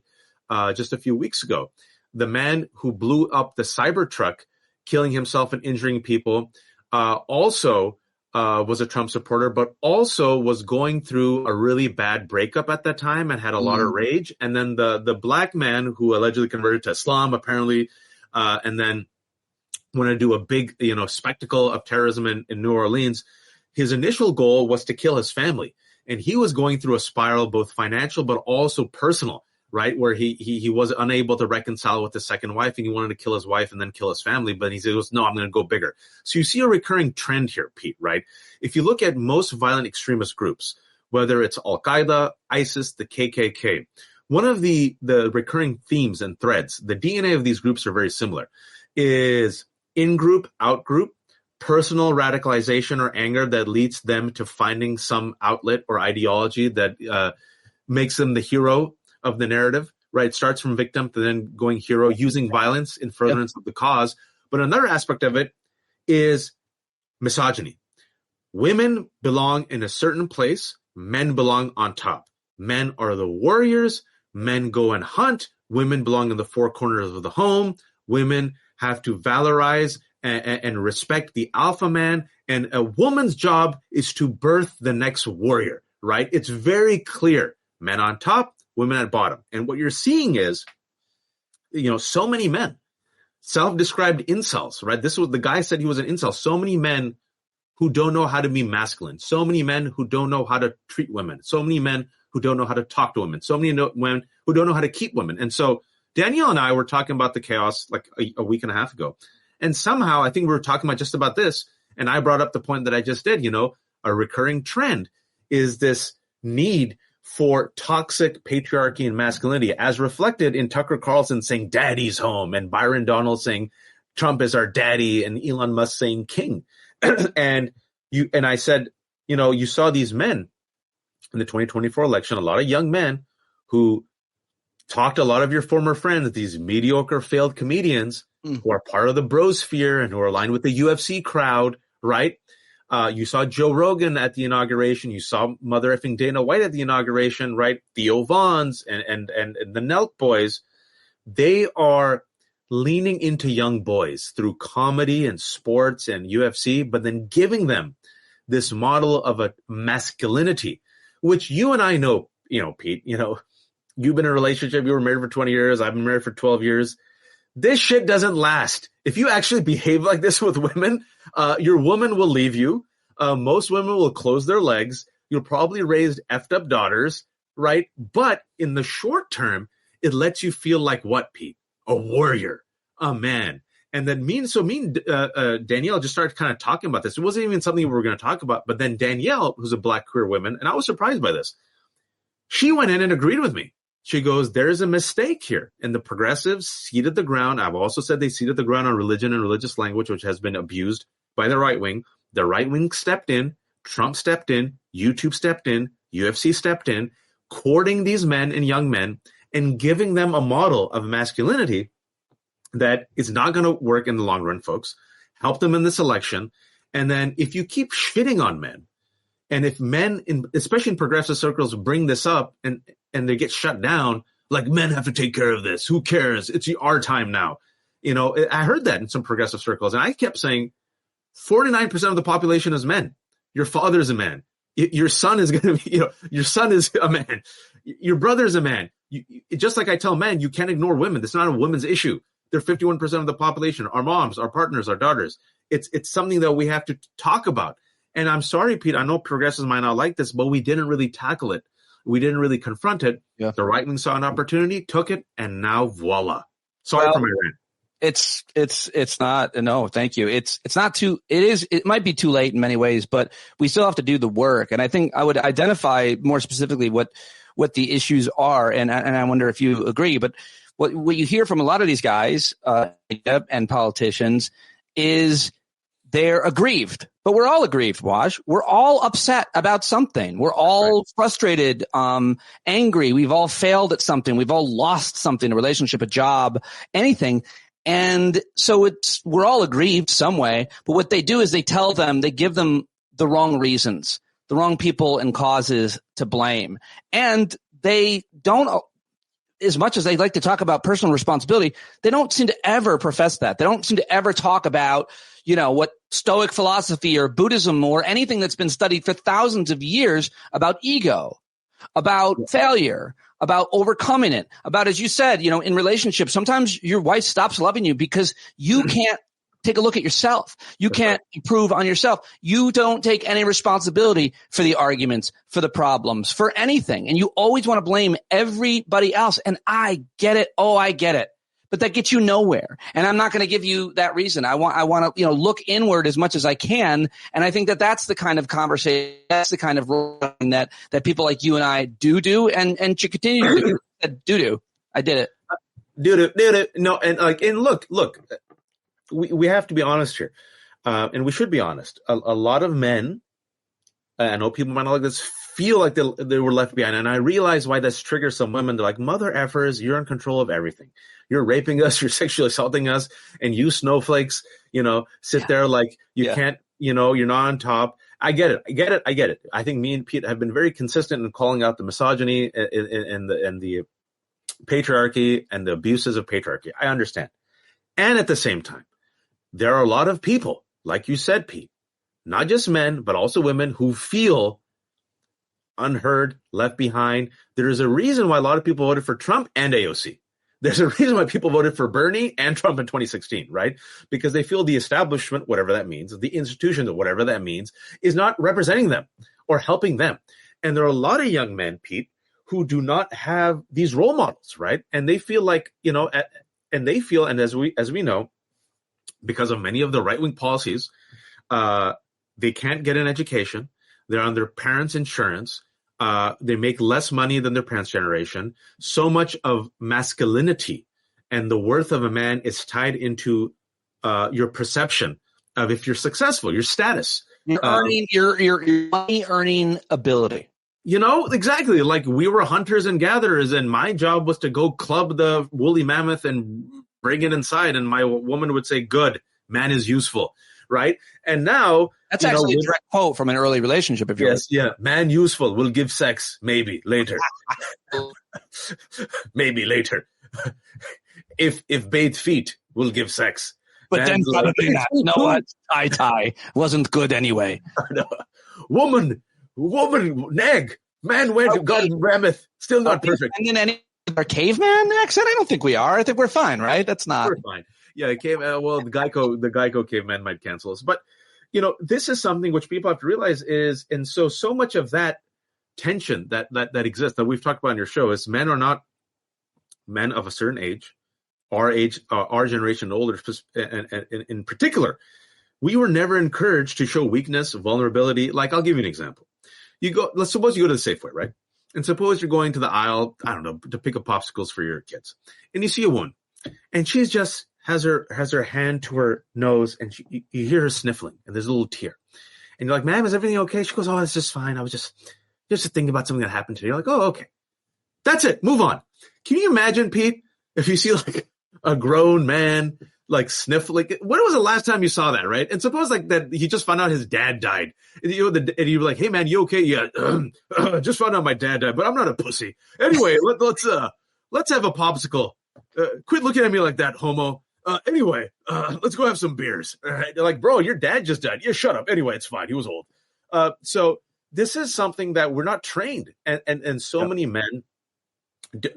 just a few weeks ago. The man who blew up the Cybertruck, killing himself and injuring people, also was a Trump supporter, but also was going through a really bad breakup at that time and had a lot of rage. And then the black man who allegedly converted to Islam, apparently, and then wanted to do a big, you know, spectacle of terrorism in New Orleans. His initial goal was to kill his family. And he was going through a spiral, both financial but also personal, right? Where he was unable to reconcile with his second wife, and he wanted to kill his wife and then kill his family. But he said, no, I'm going to go bigger. So you see a recurring trend here, Pete, right? If you look at most violent extremist groups, whether it's Al-Qaeda, ISIS, the KKK, one of the recurring themes and threads, the DNA of these groups are very similar, is in-group, out-group, personal radicalization or anger that leads them to finding some outlet or ideology that makes them the hero of the narrative, right? Starts from victim to then going hero, using violence in furtherance of the cause. But another aspect of it is misogyny. Women belong in a certain place. Men belong on top. Men are the warriors. Men go and hunt. Women belong in the four corners of the home. Women have to valorize and respect the alpha man. And a woman's job is to birth the next warrior, right? It's very clear. Men on top, women at bottom. And what you're seeing is, so many men, self-described incels, right? This was the guy said he was an incel. So many men who don't know how to be masculine. So many men who don't know how to treat women. So many men who don't know how to talk to women. So many men who don't know how to keep women. And so Danielle and I were talking about the chaos like a week and a half ago. And somehow I think we were talking about just about this. And I brought up the point that I just did, a recurring trend is this need for toxic patriarchy and masculinity, as reflected in Tucker Carlson saying daddy's home and Byron Donald saying Trump is our daddy and Elon Musk saying king. and I said, you saw these men in the 2024 election, a lot of young men who talked to a lot of your former friends, these mediocre failed comedians who are part of the brosphere and who are aligned with the UFC crowd, right? You saw Joe Rogan at the inauguration. You saw mother effing Dana White at the inauguration, right? Theo Vons and the Nelk boys. They are leaning into young boys through comedy and sports and UFC, but then giving them this model of a masculinity, which you and I know, Pete, you've been in a relationship. You were married for 20 years. I've been married for 12 years. This shit doesn't last. If you actually behave like this with women, your woman will leave you. Most women will close their legs. You'll probably raise effed up daughters, right? But in the short term, it lets you feel like what, Pete? A warrior, a man. And then Danielle just started kind of talking about this. It wasn't even something we were going to talk about. But then Danielle, who's a Black queer woman, and I was surprised by this, she went in and agreed with me. She goes, there's a mistake here. And the progressives ceded the ground. I've also said they ceded the ground on religion and religious language, which has been abused by the right wing. The right wing stepped in. Trump stepped in. YouTube stepped in. UFC stepped in, courting these men and young men and giving them a model of masculinity that is not going to work in the long run, folks. Help them in this election. And then if you keep shitting on men, and if men, especially in progressive circles, bring this up and they get shut down, like men have to take care of this. Who cares? It's our time now. I heard that in some progressive circles. And I kept saying 49% of the population is men. Your father's a man. Your son is going to be, your son is a man. Your brother's a man. Just like I tell men, you can't ignore women. It's not a women's issue. They're 51% of the population, our moms, our partners, our daughters. It's something that we have to talk about. And I'm sorry, Pete, I know progressives might not like this, but we didn't really tackle it. We didn't really confront it. Yeah. The right wing saw an opportunity, took it, and now voila. Sorry for my rant. It's not, no, thank you. It's not too, it might be too late in many ways, but we still have to do the work. And I think I would identify more specifically what the issues are. And I wonder if you agree, but what you hear from a lot of these guys, and politicians is they're aggrieved, but we're all aggrieved, Waj. We're all upset about something. We're all frustrated, angry. We've all failed at something. We've all lost something, a relationship, a job, anything. And so we're all aggrieved some way, but what they do is they give them the wrong reasons, the wrong people and causes to blame. And they don't, as much as they like to talk about personal responsibility, they don't seem to ever profess that. They don't seem to ever talk about, what Stoic philosophy or Buddhism or anything that's been studied for thousands of years about ego, about failure, about overcoming it, about, as you said, in relationships, sometimes your wife stops loving you because you can't take a look at yourself. You can't improve on yourself. You don't take any responsibility for the arguments, for the problems, for anything. And you always want to blame everybody else. And I get it. Oh, I get it. But that gets you nowhere. And I'm not going to give you that reason. I want to, look inward as much as I can. And I think that that's the kind of conversation, that's the kind of role that people like you and I do and should continue to do. I did it. Do. No. And look, we have to be honest here. And we should be honest. A lot of men, I know people might not like this, feel like they were left behind. And I realize why this triggers some women. They're like, mother effers, you're in control of everything. You're raping us, you're sexually assaulting us, and you snowflakes, sit there like you can't, you're not on top. I get it. I think me and Pete have been very consistent in calling out the misogyny and the patriarchy and the abuses of patriarchy. I understand. And at the same time, there are a lot of people, like you said, Pete, not just men, but also women who feel unheard, left behind. There is a reason why a lot of people voted for Trump and AOC. There's a reason why people voted for Bernie and Trump in 2016, right? Because they feel the establishment, whatever that means, the institutions, whatever that means, is not representing them or helping them. And there are a lot of young men, Pete, who do not have these role models, right? And they feel like, and as we know, because of many of the right-wing policies, they can't get an education. They're on their parents' insurance. They make less money than their parents' generation. So much of masculinity and the worth of a man is tied into your perception of if you're successful, your status. Your money earning ability. Exactly. Like we were hunters and gatherers, and my job was to go club the woolly mammoth and bring it inside. And my woman would say, "Good, man is useful." Right. And now that's actually a direct quote from an early relationship. If you're man useful will give sex maybe later. Maybe later. if bathed feet will give sex. But then probably not. You know what? Tie wasn't good anyway. Woman, nag. Man went got mammoth. Still not perfect. And then any our caveman accent? I don't think we are. I think we're fine, right? That's not. We're fine. Yeah, the Geico caveman might cancel us. But, this is something which people have to realize is, and so much of that tension that exists, that we've talked about on your show, is men are not men of a certain age, our generation and older, and in particular, we were never encouraged to show weakness, vulnerability. Like, I'll give you an example. Let's suppose you go to the Safeway, right? And suppose you're going to the aisle, I don't know, to pick up popsicles for your kids. And you see a woman, and she's just has her hand to her nose, and you hear her sniffling, and there's a little tear. And you're like, "Ma'am, is everything okay?" She goes, "Oh, it's just fine. I was just thinking about something that happened today." You're like, "Oh, okay. That's it. Move on." Can you imagine, Pete, if you see like a grown man like sniff, like when was the last time you saw that, right? And suppose like that he just found out his dad died, and you're like, "Hey man, you okay?" "Yeah, just found out my dad died, but I'm not a pussy. Anyway, let's have a popsicle. Quit looking at me like that, homo. Anyway, let's go have some beers." All right? They're like, "Bro, your dad just died." "Yeah, shut up. Anyway, it's fine. He was old." So this is something that we're not trained, and so many men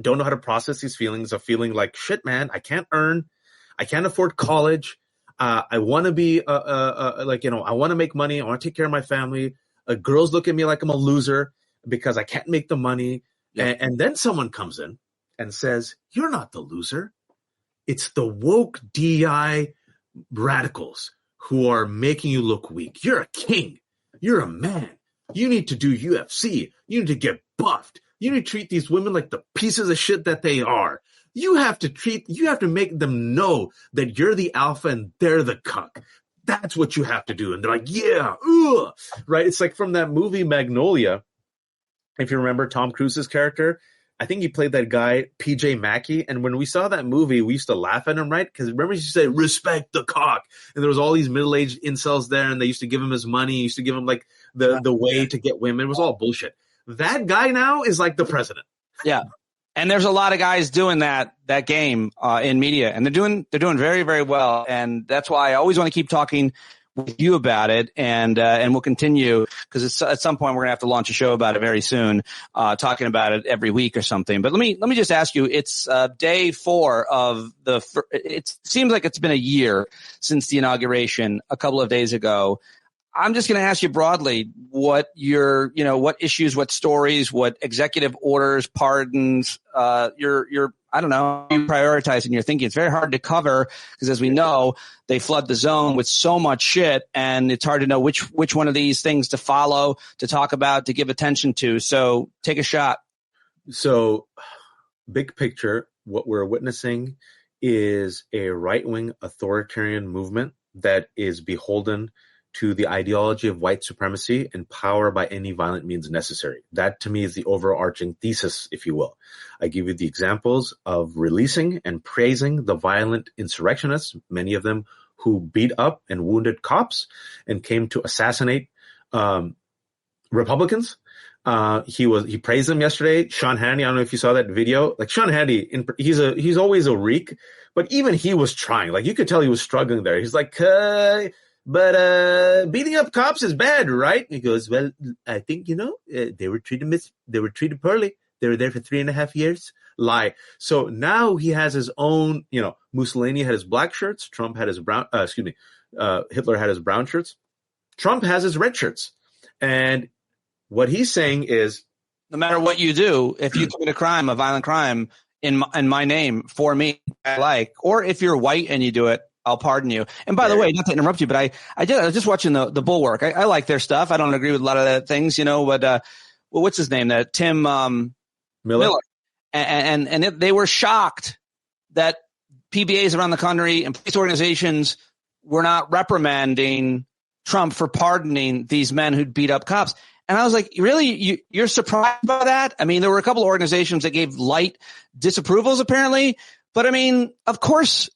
don't know how to process these feelings of feeling like, "Shit, man, I can't afford college. I want to be I want to make money. I want to take care of my family. Girls look at me like I'm a loser because I can't make the money." Yeah. And then someone comes in and says, "You're not the loser. It's the woke DI radicals who are making you look weak. You're a king. You're a man. You need to do UFC. You need to get buffed. You need to treat these women like the pieces of shit that they are. You have to make them know that you're the alpha and they're the cuck. That's what you have to do." And they're like, "Yeah, ugh." Right? It's like from that movie Magnolia. If you remember Tom Cruise's character, I think he played that guy, PJ Mackey. And when we saw that movie, we used to laugh at him, right? Because remember, he used to say, "Respect the cock." And there was all these middle-aged incels there, and they used to give him his money. He used to give him like the way to get women. It was all bullshit. That guy now is like the president. Yeah. And there's a lot of guys doing that game in media, and they're doing very, very well. And that's why I always want to keep talking with you about it, and we'll continue, because at some point we're gonna have to launch a show about it very soon, talking about it every week or something. But let me just ask you, it's day 4 of it seems like it's been a year since the inauguration a couple of days ago. I'm just going to ask you broadly what what issues, what stories, what executive orders, pardons, you're I don't know, prioritizing your thinking. It's very hard to cover because, as we know, they flood the zone with so much shit, and it's hard to know which one of these things to follow, to talk about, to give attention to. So take a shot. So big picture, what we're witnessing is a right-wing authoritarian movement that is beholden to the ideology of white supremacy and power by any violent means necessary. That, to me, is the overarching thesis, if you will. I give you the examples of releasing and praising the violent insurrectionists, many of them who beat up and wounded cops and came to assassinate Republicans. He praised them yesterday. Sean Hannity, I don't know if you saw that video. Like, Sean Hannity, he's always a reek, but even he was trying. Like, you could tell he was struggling there. He's like, but beating up cops is bad, right? He goes, well, I think, they were treated poorly. They were there for 3.5 years. Lie. So now he has his own, Mussolini had his black shirts. Trump had his brown, Hitler had his brown shirts. Trump has his red shirts. And what he's saying is, no matter what you do, if you commit a violent crime in my name for me, or if you're white and you do it, I'll pardon you. And by the way, not to interrupt you, but I was just watching the Bulwark. I like their stuff. I don't agree with a lot of the things, but what's his name? That Tim Miller. And they were shocked that PBAs around the country and police organizations were not reprimanding Trump for pardoning these men who'd beat up cops. And I was like, really? You're surprised by that? I mean, there were a couple of organizations that gave light disapprovals, apparently. But I mean, of course,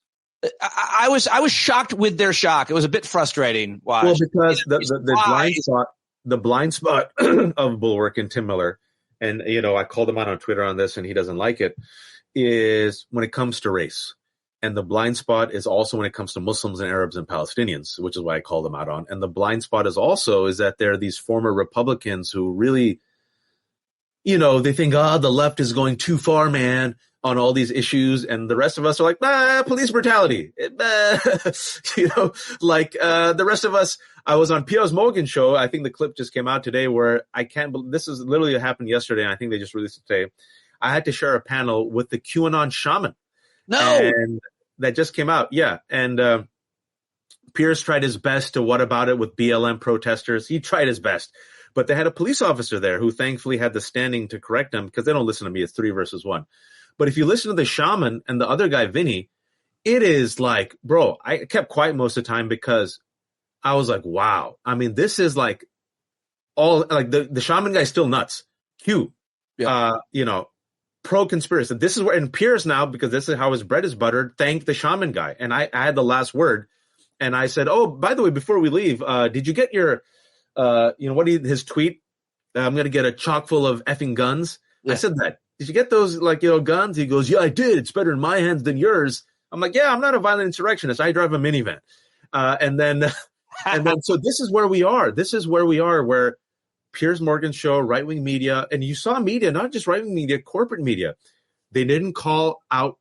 I was shocked with their shock. It was a bit frustrating. Well, because the blind spot of Bulwark and Tim Miller, and, I called him out on Twitter on this and he doesn't like it, is when it comes to race. And the blind spot is also when it comes to Muslims and Arabs and Palestinians, which is why I called them out on. And the blind spot is that there are these former Republicans who really, they think, the left is going too far, man, on all these issues. And the rest of us are like, police brutality. The rest of us. I was on Piers Morgan's show. I think the clip just came out today where this is literally happened yesterday. And I think they just released it today. I had to share a panel with the QAnon shaman. No. And that just came out. Yeah. And Pierce tried his best to what about it with BLM protesters. He tried his best. But they had a police officer there who thankfully had the standing to correct them because they don't listen to me. It's 3 versus 1. But if you listen to the shaman and the other guy, Vinny, it is like, bro, I kept quiet most of the time because I was like, wow. I mean, this is like all like the shaman guy's still nuts. Q, pro-conspiracy. This is where, and Pierce now, because this is how his bread is buttered, thank the shaman guy. And I had the last word. And I said, oh, by the way, before we leave, did you get your, his tweet? I'm going to get a chock full of effing guns. Yeah. I said that. Did you get those, guns? He goes, yeah, I did. It's better in my hands than yours. I'm like, yeah, I'm not a violent insurrectionist. I drive a minivan. And then, so this is where we are. This is where we are, where Piers Morgan's show, right-wing media, and you saw media, not just right-wing media, corporate media. They didn't call out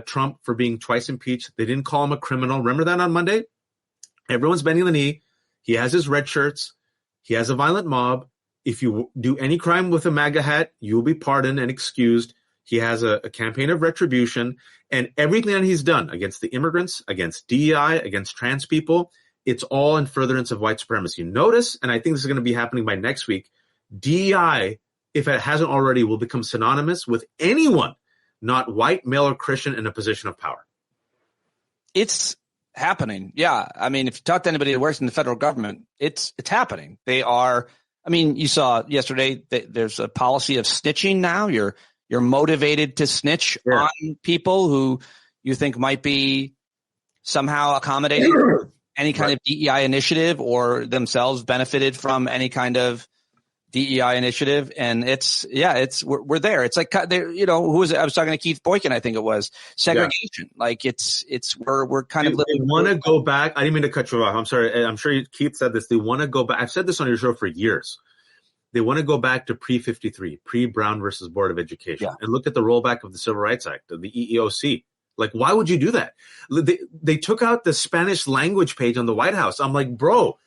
Trump for being twice impeached. They didn't call him a criminal. Remember that on Monday? Everyone's bending the knee. He has his red shirts. He has a violent mob. If you do any crime with a MAGA hat, you'll be pardoned and excused. He has a campaign of retribution. And everything that he's done against the immigrants, against DEI, against trans people, it's all in furtherance of white supremacy. Notice, and I think this is going to be happening by next week, DEI, if it hasn't already, will become synonymous with anyone not white, male, or Christian in a position of power. It's happening. Yeah. I mean, if you talk to anybody that works in the federal government, it's happening. They are, I mean, you saw yesterday that there's a policy of snitching now. You're motivated to snitch on people who you think might be somehow accommodating any kind of DEI initiative or themselves benefited from any kind of DEI initiative. And we're there. It's like, who was it? I was talking to Keith Boykin, I think it was segregation. Yeah. Like we're kind of living. They want to go back. I didn't mean to cut you off. I'm sorry. I'm sure Keith said this. They want to go back. I've said this on your show for years. They want to go back to pre-53, pre-Brown versus Board of Education, and look at the rollback of the Civil Rights Act, the EEOC. Like, why would you do that? They took out the Spanish language page on the White House. I'm like, bro,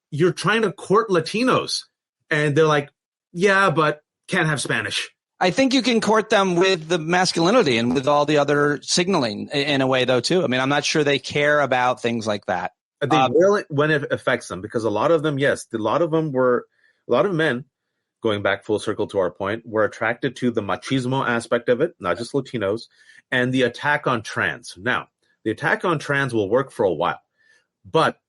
you're trying to court Latinos. And they're like, yeah, but can't have Spanish. I think you can court them with the masculinity and with all the other signaling in a way, though, too. I mean, I'm not sure they care about things like that. They will when it affects them, because a lot of them, a lot of men, going back full circle to our point, were attracted to the machismo aspect of it, not just Latinos, and the attack on trans. Now, the attack on trans will work for a while, but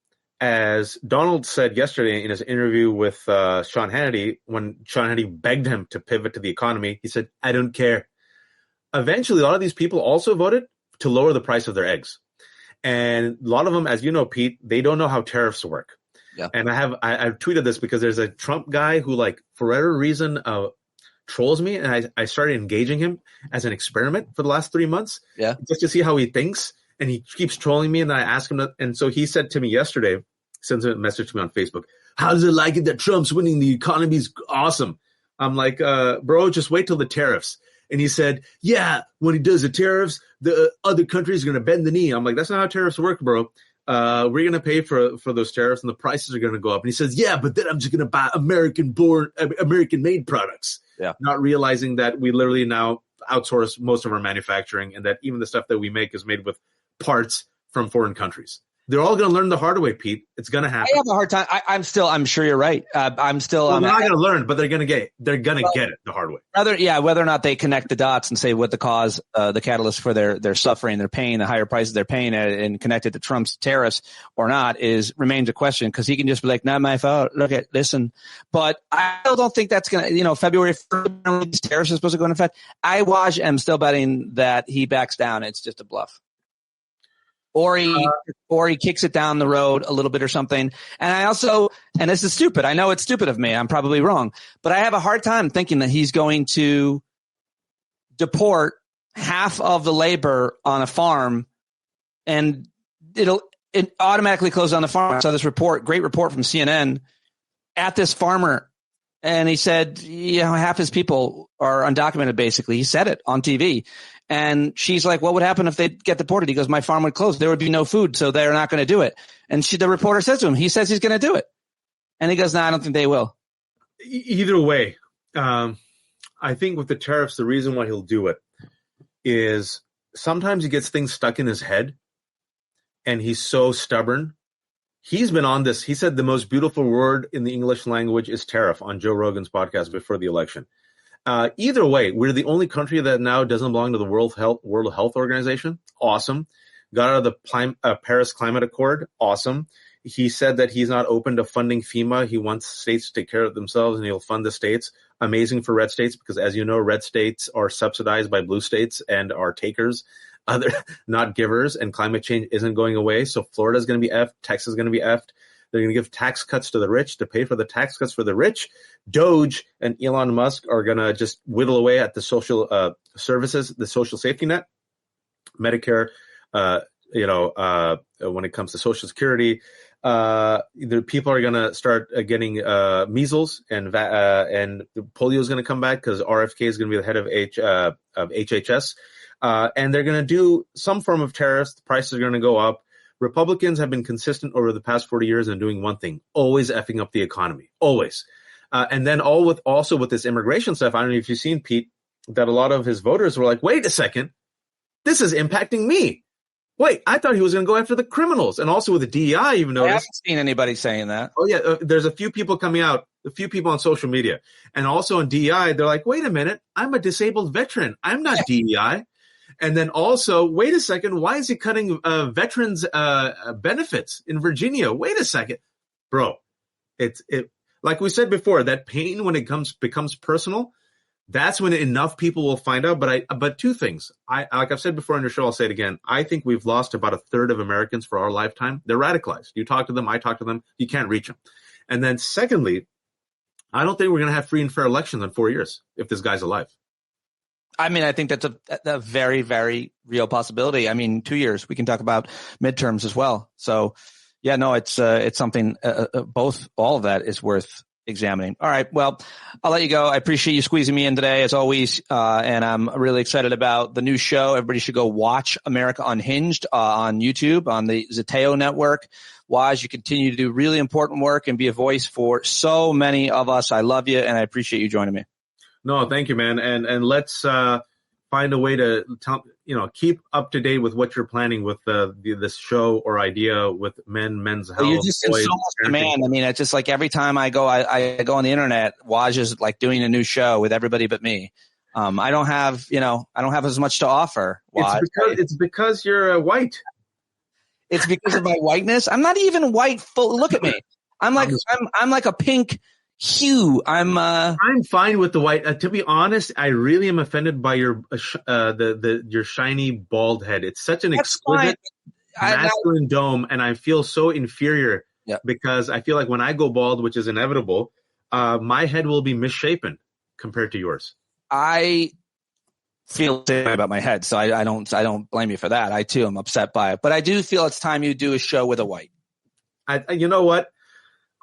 as Donald said yesterday in his interview with Sean Hannity, when Sean Hannity begged him to pivot to the economy, he said, I don't care. Eventually, a lot of these people also voted to lower the price of their eggs. And a lot of them, as you know, Pete, they don't know how tariffs work. Yeah. And I've tweeted this because there's a Trump guy who, for whatever reason, trolls me. And I started engaging him as an experiment for the last 3 months just to see how he thinks. and he keeps trolling me. And then I ask him, and so he said to me yesterday, sends a message to me on Facebook. How does it like it that Trump's winning? The economy's awesome. I'm like, bro, just wait till the tariffs. And he said, yeah, when he does the tariffs, the other countries are going to bend the knee. I'm like, that's not how tariffs work, bro. We're going to pay for those tariffs and the prices are going to go up. And he says, yeah, but then I'm just going to buy American-made products. Yeah. Not realizing that we literally now outsource most of our manufacturing and that even the stuff that we make is made with parts from foreign countries. They're all going to learn the hard way, Pete. It's going to happen. I have a hard time. I'm sure you're right. They're not going to learn, but they're going to get it. They're going to get it the hard way. Whether or not they connect the dots and say what the cause, the catalyst for their suffering, their pain, the higher prices they're paying, and connect it to Trump's tariffs or not remains a question, because he can just be like, not my fault. Listen. But I still don't think that's going to, February 1st, these tariffs are supposed to go into effect. I am still betting that he backs down. It's just a bluff. Or he kicks it down the road a little bit or something. And and this is stupid. I know it's stupid of me. I'm probably wrong. But I have a hard time thinking that he's going to deport half of the labor on a farm and it automatically close on the farm. I saw this great report from CNN at this farmer. And he said, half his people are undocumented, basically. He said it on TV. And she's like, what would happen if they get deported? He goes, my farm would close. There would be no food, so they're not going to do it. And the reporter says to him, he says he's going to do it. And he goes, no, I don't think they will. Either way, I think with the tariffs, the reason why he'll do it is sometimes he gets things stuck in his head, and he's so stubborn. He's been on this. He said the most beautiful word in the English language is tariff on Joe Rogan's podcast before the election. Either way, we're the only country that now doesn't belong to the World Health Organization. Awesome. Got out of the Paris Climate Accord. Awesome. He said that he's not open to funding FEMA. He wants states to take care of themselves, and he'll fund the states. Amazing for red states, because as you know, red states are subsidized by blue states and are takers, not givers, and climate change isn't going away. So Florida's going to be effed. Texas is going to be effed. They're going to give tax cuts to the rich to pay for the tax cuts for the rich. Doge and Elon Musk are going to just whittle away at the social services, the social safety net, Medicare, when it comes to Social Security. The people are going to start getting measles, and polio is going to come back because RFK is going to be the head of HHS. And they're going to do some form of tariffs. The prices are going to go up. Republicans have been consistent over the past 40 years in doing one thing, always effing up the economy, always. And then also with this immigration stuff, I don't know if you've seen, Pete, that a lot of his voters were like, wait a second, this is impacting me. Wait, I thought he was going to go after the criminals. And also with the DEI, you've noticed. I haven't seen anybody saying that. Oh, yeah. There's a few people coming out, a few people on social media. And also on DEI, they're like, wait a minute, I'm a disabled veteran. I'm not DEI. And then also, wait a second, why is he cutting veterans' benefits in Virginia? Wait a second. Bro, it like we said before, that pain when it becomes personal, that's when enough people will find out. But two things. Like I've said before on your show, I'll say it again. I think we've lost about a third of Americans for our lifetime. They're radicalized. You talk to them, I talk to them, you can't reach them. And then secondly, I don't think we're going to have free and fair elections in 4 years if this guy's alive. I mean, I think that's a very, very real possibility. I mean, 2 years, we can talk about midterms as well. So yeah, no, it's something, all of that is worth examining. All right. Well, I'll let you go. I appreciate you squeezing me in today as always. And I'm really excited about the new show. Everybody should go watch America Unhinged, on YouTube, on the Zeteo network. Waj, you continue to do really important work and be a voice for so many of us. I love you, and I appreciate you joining me. No, thank you, man. And let's find a way to keep up to date with what you're planning with this show or idea with men's health. You're just in so much demand. I mean, it's just like every time I go on the internet, Waj is like doing a new show with everybody but me. I don't have as much to offer. Waj. It's because you're white. It's because of my whiteness. I'm not even white. Look at me. I'm like a pink hue. I'm fine with the white. To be honest, I really am offended by your your shiny bald head. It's such an exquisite masculine dome, and I feel so inferior because I feel like when I go bald, which is inevitable, my head will be misshapen compared to yours. feel the same way about my head. So I don't blame you for that. I too am upset by it. But I do feel it's time you do a show with a white. You know what?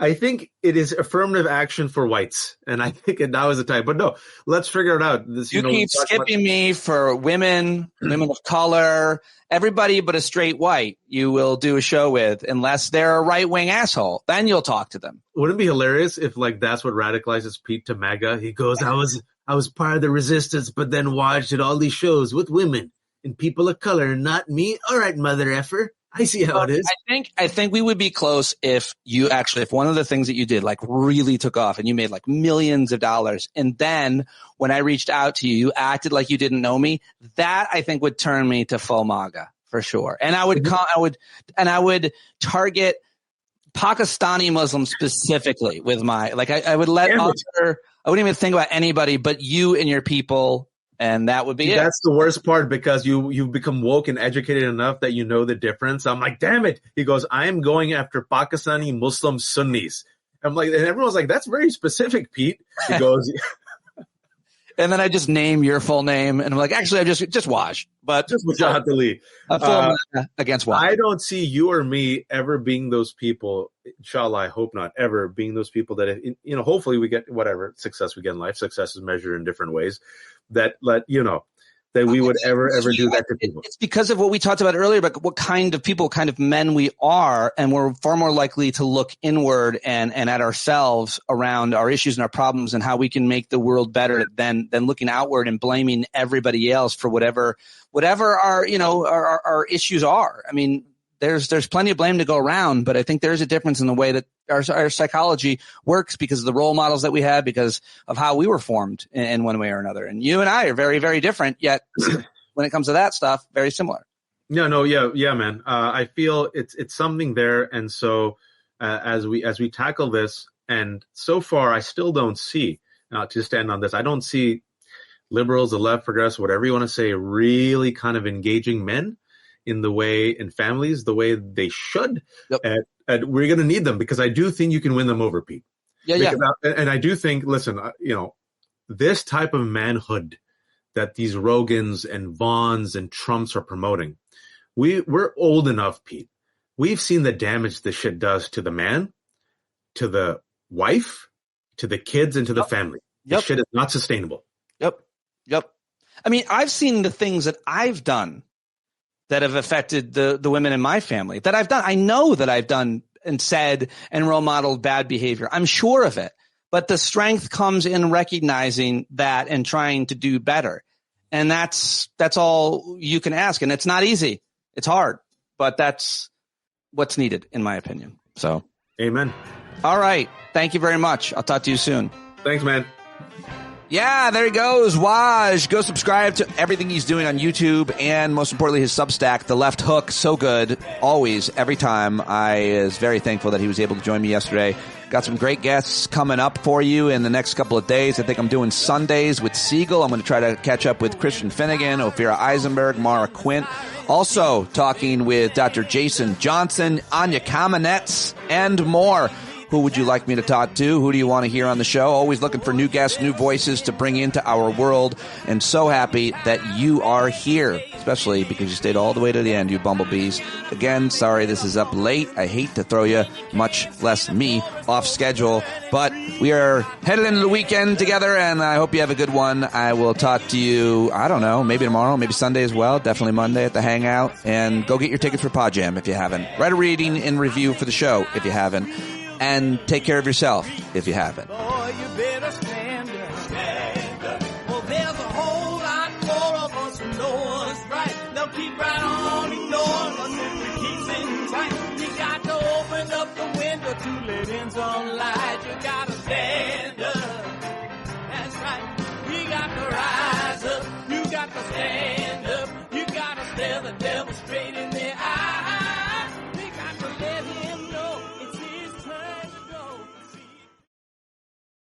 I think it is affirmative action for whites, and I think now is the time. But no, let's figure it out. You keep skipping me for women of color, everybody but a straight white. You will do a show with, unless they're a right wing asshole. Then you'll talk to them. Wouldn't it be hilarious if that's what radicalizes Pete to MAGA? He goes, "I was part of the resistance, but then watched all these shows with women and people of color, not me. All right, mother effer. I see how it is." I think we would be close if one of the things that you did really took off and you made millions of dollars. And then when I reached out to you, you acted like you didn't know me. That I think would turn me to full MAGA for sure. And I would target Pakistani Muslims specifically with my, I would I wouldn't even think about anybody but you and your people. And that would be it. That's the worst part, because you've become woke and educated enough that you know the difference. I'm like, damn it. He goes, I am going after Pakistani Muslim Sunnis. I'm like, and everyone's like, that's very specific, Pete. He goes, and then I just name your full name, and I'm like, actually, I just Waj, but just Wajahat Ali. Against Waj. I don't see you or me ever being those people. Inshallah, I hope not ever being those people that, hopefully we get whatever success we get in life. Success is measured in different ways. That we would ever do that to people. It's because of what we talked about earlier, about what kind of people, kind of men we are, and we're far more likely to look inward and at ourselves around our issues and our problems and how we can make the world better than looking outward and blaming everybody else for whatever our issues are. I mean, there's plenty of blame to go around, but I think there's a difference in the way that our psychology works because of the role models that we have, because of how we were formed in one way or another. And you and I are very, very different, yet when it comes to that stuff, very similar. Yeah, man. I feel it's something there. And so as we tackle this, and so far I still don't see, to stand on this, I don't see liberals, the left, progressive, whatever you want to say, really kind of engaging men in families the way they should. Yep. And we're going to need them, because I do think you can win them over, Pete. And I do think, listen, this type of manhood that these Rogans and Vaughns and Trumps are promoting, we're old enough, Pete. We've seen the damage this shit does to the man, to the wife, to the kids, and to the family. This shit is not sustainable. Yep. I mean, I've seen the things that I've done that have affected the women in my family, that I've done. I know that I've done and said and role modeled bad behavior. I'm sure of it. But the strength comes in recognizing that and trying to do better. And that's all you can ask. And it's not easy. It's hard. But that's what's needed, in my opinion. So, amen. All right. Thank you very much. I'll talk to you soon. Thanks, man. Yeah, there he goes, Waj. Go subscribe to everything he's doing on YouTube, and most importantly, his Substack, The Left Hook. So good, always, every time. I was very thankful that he was able to join me yesterday. Got some great guests coming up for you in the next couple of days. I think I'm doing Sundays with Siegel. I'm going to try to catch up with Christian Finnegan, Ophira Eisenberg, Mara Quint. Also talking with Dr. Jason Johnson, Anya Kamenetz, and more. Who would you like me to talk to? Who do you want to hear on the show? Always looking for new guests, new voices to bring into our world. And so happy that you are here, especially because you stayed all the way to the end, you bumblebees. Again, sorry this is up late. I hate to throw you, much less me, off schedule. But we are headed into the weekend together, and I hope you have a good one. I will talk to you, I don't know, maybe tomorrow, maybe Sunday as well. Definitely Monday at the Hangout. And go get your tickets for PODJAM if you haven't. Write a reading and review for the show if you haven't. And take care of yourself if you haven't. Boy, you better stand up. Stand up. Well, there's a whole lot more of us who know what's right. They'll keep right on ignoring us if we keep sitting tight. You got to open up the window to let in some light. You got to stand up. That's right. We got to rise.